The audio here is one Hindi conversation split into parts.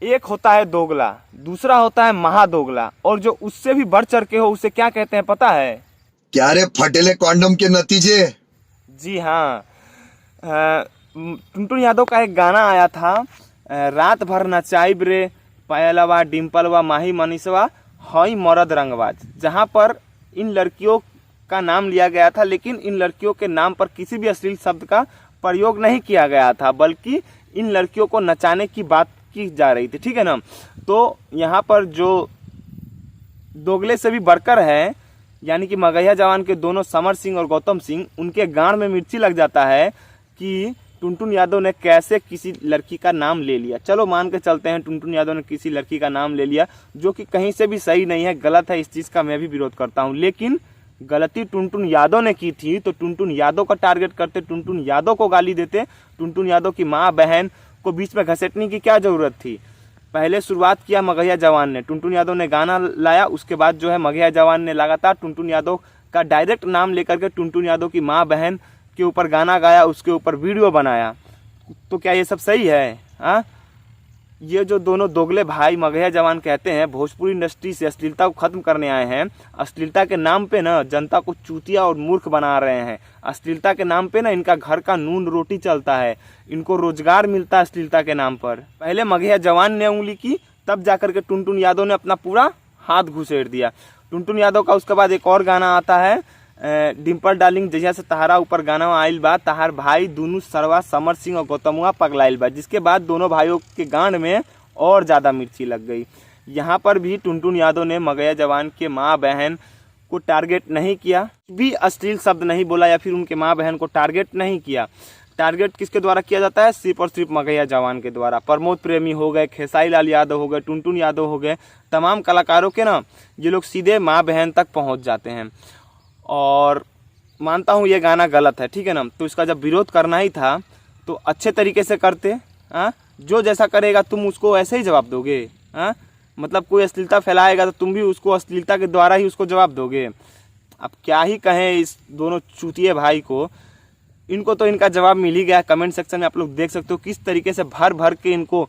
एक होता है दोगला, दूसरा होता है महादोगला, और जो उससे भी बढ़ चढ़ के हो उसे क्या कहते हैं पता है? क्या रे, फटेले कॉन्डम के नतीजे। जी हाँ। टुनटुन यादव का एक गाना आया था, रात भर नचाइब रे पायलवा डिम्पलवा माही मनीषवा हई मरद रंगबाज, जहाँ पर इन लड़कियों का नाम लिया गया था, लेकिन इन लड़कियों के नाम पर किसी भी अश्लील शब्द का प्रयोग नहीं किया गया था, बल्कि इन लड़कियों को नचाने की बात की जा रही थी, ठीक है ना। तो यहाँ पर जो दोगले से भी बढ़कर है, यानी कि मगहिया जवान के दोनों समर सिंह और गौतम सिंह, उनके गांड में मिर्ची लग जाता है कि टुनटुन यादव ने कैसे किसी लड़की का नाम ले लिया। चलो मान के चलते हैं टुनटुन यादव ने किसी लड़की का नाम ले लिया, जो कि कहीं से भी सही नहीं है, गलत है, इस चीज़ का मैं भी विरोध करता हूँ। लेकिन गलती टुनटुन यादव ने की थी, तो टुनटुन यादव का टारगेट करते, टुनटुन यादव को गाली देते, टुनटुन यादव की माँ बहन को बीच में घसीटने की क्या ज़रूरत थी। पहले शुरुआत किया मगहिया जवान ने, टुनटुन यादव ने गाना लाया, उसके बाद जो है मगहिया जवान ने लगातार टुनटुन यादव का डायरेक्ट नाम लेकर के टुनटुन यादव की माँ बहन के ऊपर गाना गाया, उसके ऊपर वीडियो बनाया। तो क्या ये सब सही है? हाँ, ये जो दोनों दोगले भाई मगहिया जवान कहते हैं भोजपुरी इंडस्ट्री से अश्लीलता को खत्म करने आए हैं, अश्लीलता के नाम पे ना जनता को चूतिया और मूर्ख बना रहे हैं। अश्लीलता के नाम पे ना इनका घर का नून रोटी चलता है, इनको रोजगार मिलता है अश्लीलता के नाम पर। पहले मगहिया जवान ने उंगली की, तब जाकर के टुनटुन यादव ने अपना पूरा हाथ घुसेड़ दिया। टुनटुन यादव का उसके बाद एक और गाना आता है, डिम्पल डार्लिंग जहिया से तहारा ऊपर गाना आइल बा, तहार भाई दोनों सरवा समर सिंह और गौतमुआ पगलाइल बा, जिसके बाद दोनों भाइयों के गांड में और ज़्यादा मिर्ची लग गई। यहाँ पर भी टुनटुन यादव ने मगहिया जवान के माँ बहन को टारगेट नहीं किया, भी अश्लील शब्द नहीं बोला या फिर उनके माँ बहन को टारगेट नहीं किया। टारगेट किसके द्वारा किया जाता है? सिर्फ और सिर्फ मगहिया जवान के द्वारा। प्रमोद प्रेमी हो गए, खेसारी लाल यादव हो गए, टुनटुन यादव हो गए, तमाम कलाकारों के ना ये लोग सीधे माँ बहन तक पहुँच जाते हैं। और मानता हूँ ये गाना गलत है, ठीक है ना, तो इसका जब विरोध करना ही था तो अच्छे तरीके से करते। हाँ, जो जैसा करेगा तुम उसको ऐसे ही जवाब दोगे? हाँ, मतलब कोई अश्लीलता फैलाएगा तो तुम भी उसको अश्लीलता के द्वारा ही उसको जवाब दोगे? अब क्या ही कहें इस दोनों चूतिए भाई को, इनको तो इनका जवाब मिल ही गया। कमेंट सेक्शन में आप लोग देख सकते हो किस तरीके से भर भर के इनको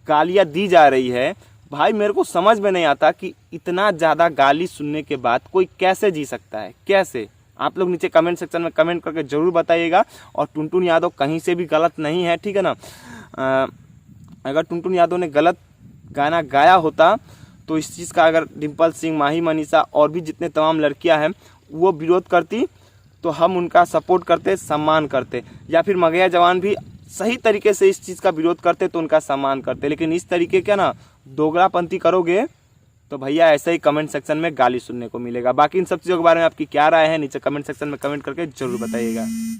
गालियाँ दी जा रही है। भाई मेरे को समझ में नहीं आता कि इतना ज़्यादा गाली सुनने के बाद कोई कैसे जी सकता है, कैसे? आप लोग नीचे कमेंट सेक्शन में कमेंट करके ज़रूर बताइएगा। और टुनटुन यादव कहीं से भी गलत नहीं है, ठीक है ना। अगर टुनटुन यादव ने गलत गाना गाया होता तो इस चीज़ का अगर डिम्पल सिंह, माही मनीषा और भी जितने तमाम लड़कियां हैं वो विरोध करती तो हम उनका सपोर्ट करते, सम्मान करते, या फिर मगहिया जवान भी सही तरीके से इस चीज़ का विरोध करते तो उनका सम्मान करते। लेकिन इस तरीके का ना दोगलापंथी करोगे तो भैया ऐसे ही कमेंट सेक्शन में गाली सुनने को मिलेगा। बाकी इन सब चीज़ों के बारे में आपकी क्या राय है नीचे कमेंट सेक्शन में कमेंट करके जरूर बताइएगा।